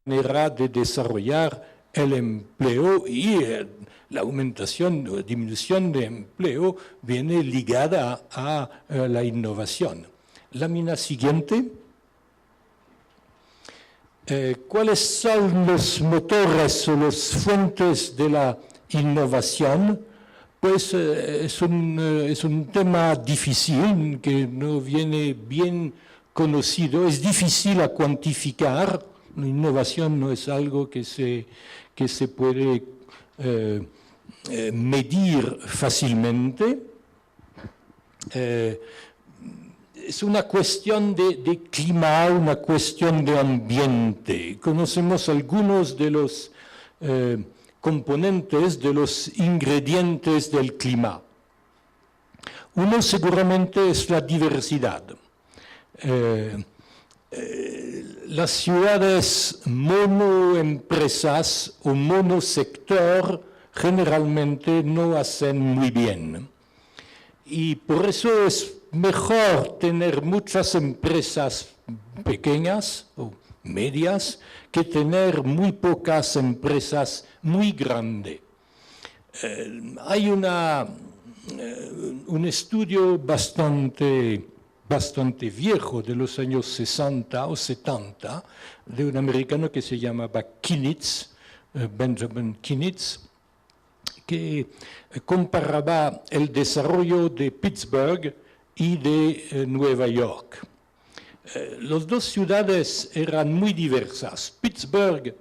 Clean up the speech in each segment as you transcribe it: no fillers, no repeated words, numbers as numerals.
manera de desarrollar el empleo y la aumentación o disminución de empleo viene ligada a la innovación. Lámina siguiente. ¿Cuáles son los motores o las fuentes de la innovación? Pues es un tema difícil que no viene bien conocido, es difícil a cuantificar. La innovación no es algo que se puede medir fácilmente. Es una cuestión de clima, una cuestión de ambiente. Conocemos algunos de los componentes, de los ingredientes del clima. Uno seguramente es la diversidad. Las ciudades monoempresas o monosector generalmente no hacen muy bien. Y por eso es mejor tener muchas empresas pequeñas o medias que tener muy pocas empresas muy grandes. Hay un estudio bastante viejo de los años 60 o 70 de un americano que se llamaba Kinitz, Benjamin Kinitz, que comparaba el desarrollo de Pittsburgh y de Nueva York. Las dos ciudades eran muy diversas. Pittsburgh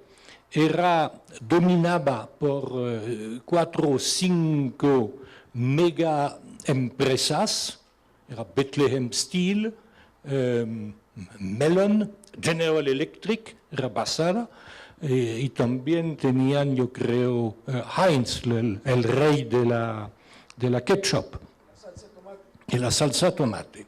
dominada por 4 o 5 mega empresas, era Bethlehem Steel, Mellon, General Electric, era basada, y también tenían, yo creo, Heinz, el rey de la ketchup, y la salsa tomate.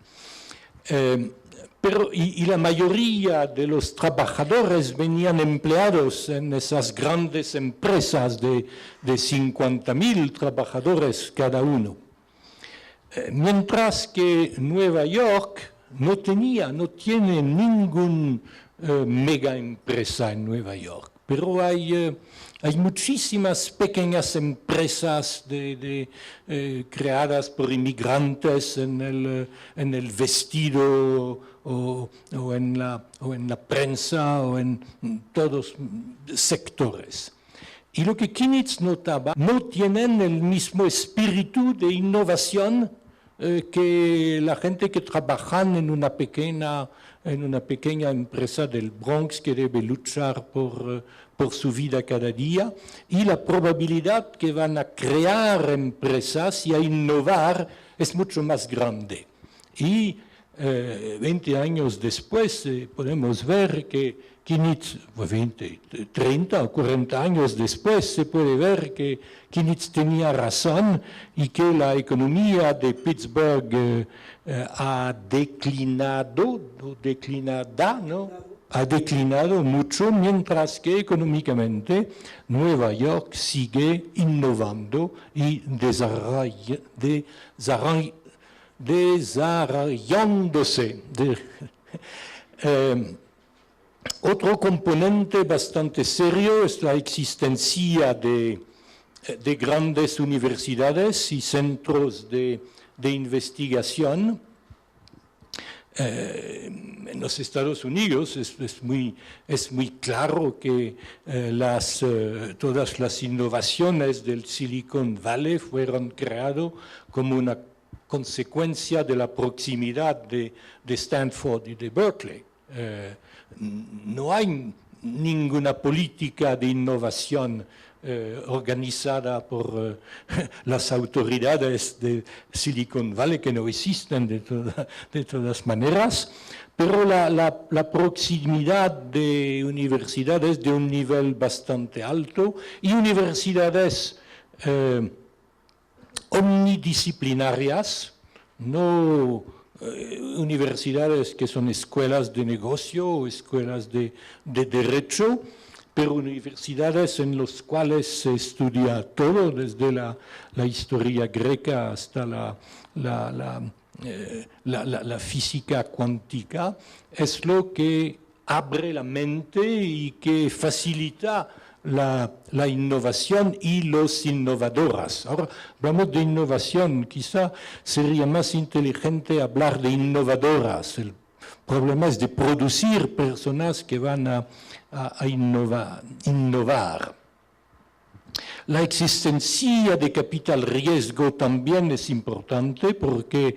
Y la mayoría de los trabajadores venían empleados en esas grandes empresas de 50.000 trabajadores cada uno. Mientras que Nueva York no tiene ninguna mega empresa en Nueva York, pero hay muchísimas pequeñas empresas creadas por inmigrantes en el vestido o en la prensa o en todos sectores. Y lo que Kinitz notaba, no tienen el mismo espíritu de innovación que la gente que trabaja en una pequeña empresa del Bronx que debe luchar por su vida cada día, y la probabilidad que van a crear empresas y a innovar es mucho más grande. Y 20 años después podemos ver que Kinitz, 20, 30 o 40 años después, se puede ver que Kinitz tenía razón y que la economía de Pittsburgh ha declinado mucho, mientras que económicamente Nueva York sigue innovando y desarrollándose. Otro componente bastante serio es la existencia de grandes universidades y centros de investigación. En los Estados Unidos es muy claro que todas las innovaciones del Silicon Valley fueron creadas como una consecuencia de la proximidad de Stanford y de Berkeley. No hay ninguna política de innovación organizada por las autoridades de Silicon Valley, que no existen de todas maneras, pero la proximidad de universidades de un nivel bastante alto y universidades omnidisciplinarias, no universidades que son escuelas de negocio o escuelas de derecho, pero universidades en las cuales se estudia todo, desde la historia greca hasta la física cuántica, es lo que abre la mente y que facilita la innovación y los innovadoras. Ahora hablamos de innovación, quizá sería más inteligente hablar de innovadoras. El problema es de producir personas que van a innovar. La existencia de capital riesgo también es importante porque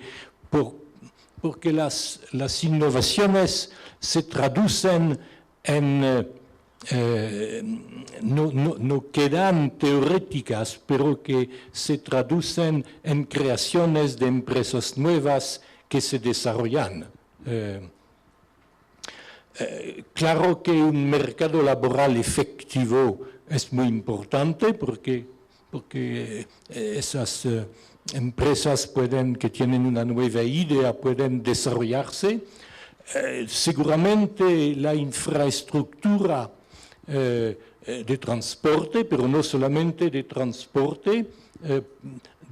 las innovaciones se traducen en, no quedan teóricas, pero que se traducen en creaciones de empresas nuevas que se desarrollan. Claro que un mercado laboral efectivo es muy importante porque esas empresas que tienen una nueva idea pueden desarrollarse. Seguramente la infraestructura de transporte, pero no solamente de transporte,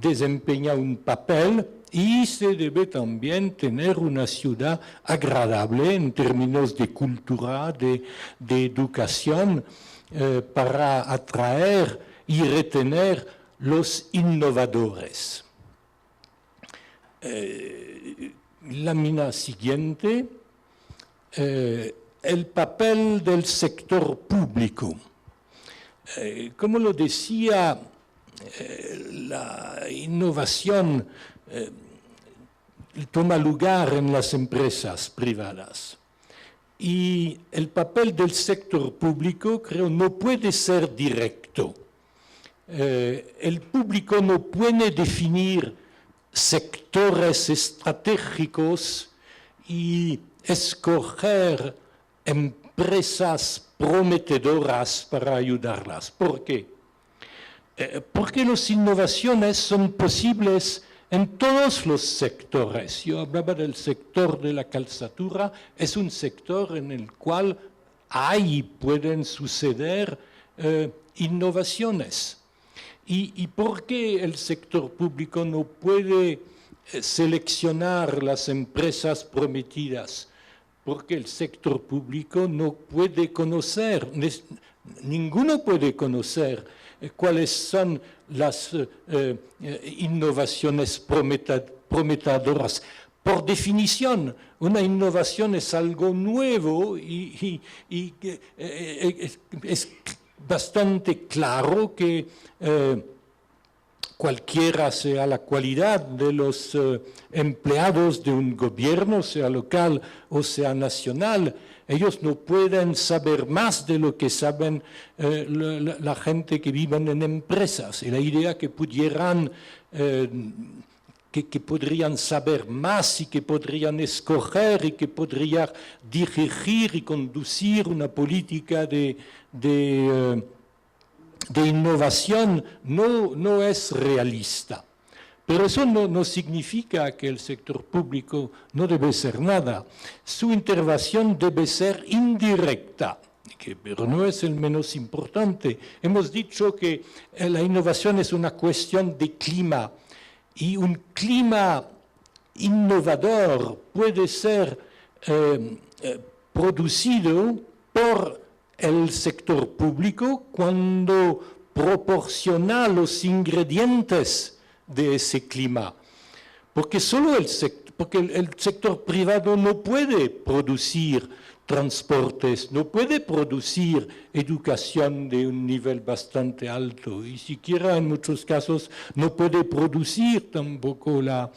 desempeña un papel y se debe también tener una ciudad agradable en términos de cultura, de educación, para atraer y retener los innovadores. Lámina siguiente, el papel del sector público. Como lo decía, la innovación toma lugar en las empresas privadas. Y el papel del sector público, creo, no puede ser directo. El público no puede definir sectores estratégicos y escoger empresas prometedoras para ayudarlas. ¿Por qué? Porque las innovaciones son posibles en todos los sectores. Yo hablaba del sector de la calzatura, es un sector en el cual pueden suceder innovaciones. ¿Y por qué el sector público no puede seleccionar las empresas prometidas? Porque el sector público no puede conocer, ninguno puede conocer cuáles son las innovaciones prometedoras. Por definición, una innovación es algo nuevo y es bastante claro que cualquiera sea la cualidad de los empleados de un gobierno, sea local o sea nacional, ellos no pueden saber más de lo que saben la gente que vive en empresas. Y la idea que pudieran, que podrían saber más y que podrían escoger y que podrían dirigir y conducir una política de innovación no es realista. Pero eso no significa que el sector público no debe ser nada. Su intervención debe ser indirecta, pero no es el menos importante. Hemos dicho que la innovación es una cuestión de clima y un clima innovador puede ser producido por el sector público cuando proporciona los ingredientes de ese clima, porque el sector privado no puede producir transportes, no puede producir educación de un nivel bastante alto y siquiera en muchos casos no puede producir tampoco la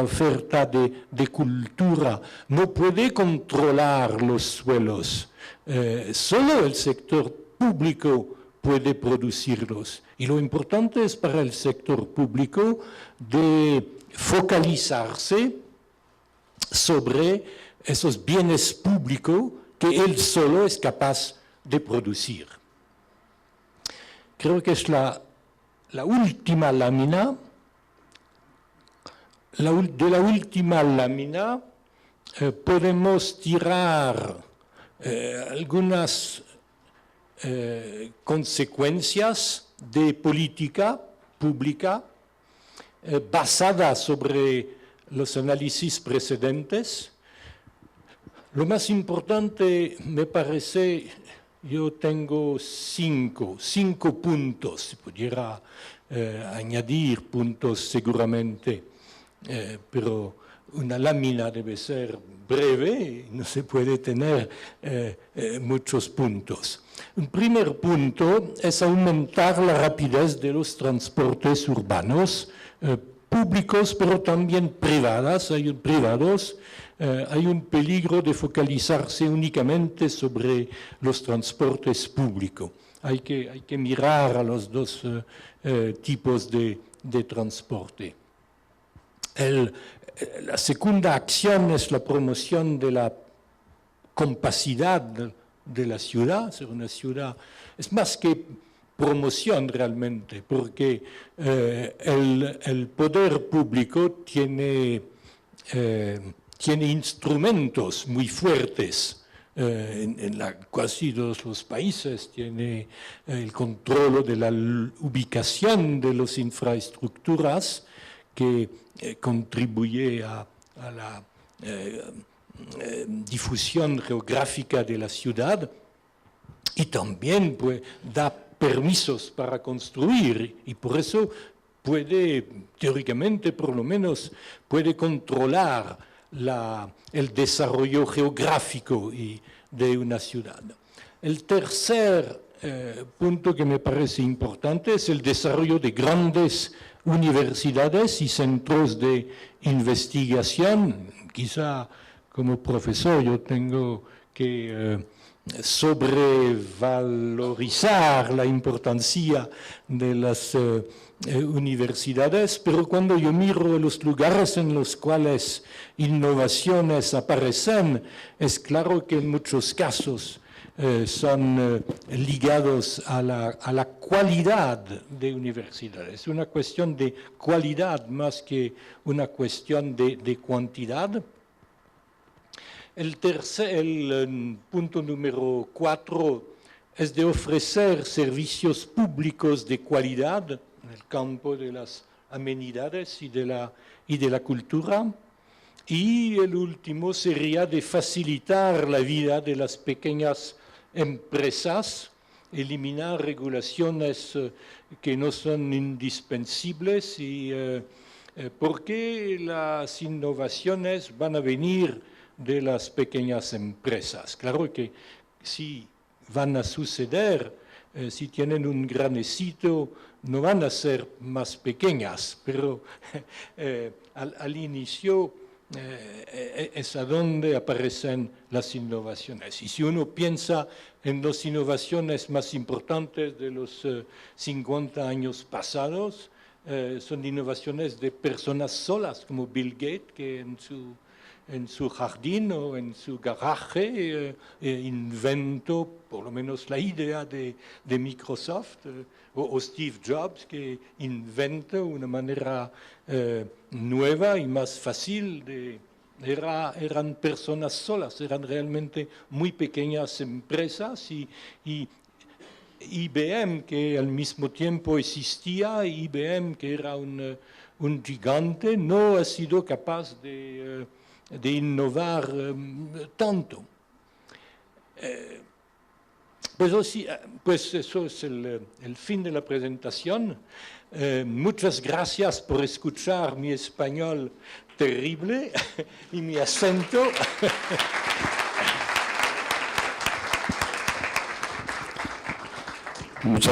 oferta de cultura, no puede controlar los suelos. Solo el sector público puede producirlos. Y lo importante es para el sector público de focalizarse sobre esos bienes públicos que él solo es capaz de producir. Creo que es la última lámina. De la última lámina podemos tirar algunas consecuencias de política pública basada sobre los análisis precedentes. Lo más importante me parece, yo tengo cinco puntos, se pudiera añadir puntos seguramente, pero una lámina debe ser breve, no se puede tener muchos puntos. Un primer punto es aumentar la rapidez de los transportes urbanos, públicos, pero también privados. Hay un peligro de focalizarse únicamente sobre los transportes públicos. Hay que mirar a los dos tipos de transporte. La segunda acción es la promoción de la compacidad de la ciudad. Una ciudad es más que promoción realmente, porque el poder público tiene instrumentos muy fuertes. En casi todos los países tiene el control de la ubicación de las infraestructuras que contribuye a la difusión geográfica de la ciudad y también da permisos para construir y por eso puede, teóricamente por lo menos, puede controlar el desarrollo geográfico de una ciudad. El tercer punto que me parece importante es el desarrollo de grandes universidades y centros de investigación. Quizá como profesor yo tengo que sobrevalorizar la importancia de las universidades, pero cuando yo miro los lugares en los cuales innovaciones aparecen, es claro que en muchos casos son ligados a la cualidad de universidades. Es una cuestión de cualidad más que una cuestión de cantidad. El punto número 4 es de ofrecer servicios públicos de calidad en el campo de las amenidades y de la cultura. Y el último sería de facilitar la vida de las pequeñas empresas, eliminar regulaciones que no son indispensables porque las innovaciones van a venir de las pequeñas empresas. Claro que si van a suceder, si tienen un gran éxito, no van a ser más pequeñas, pero al inicio es a donde aparecen las innovaciones. Y si uno piensa en las innovaciones más importantes de los 50 años pasados, son innovaciones de personas solas, como Bill Gates, que en su jardín o en su garaje inventó por lo menos la idea de Microsoft, o Steve Jobs, que inventó una manera nueva y más fácil eran personas solas, eran realmente muy pequeñas empresas y IBM, que al mismo tiempo existía, IBM, que era un gigante, no ha sido capaz de innovar tanto. Pues eso es el fin de la presentación. Muchas gracias por escuchar mi español terrible y mi acento. Muchas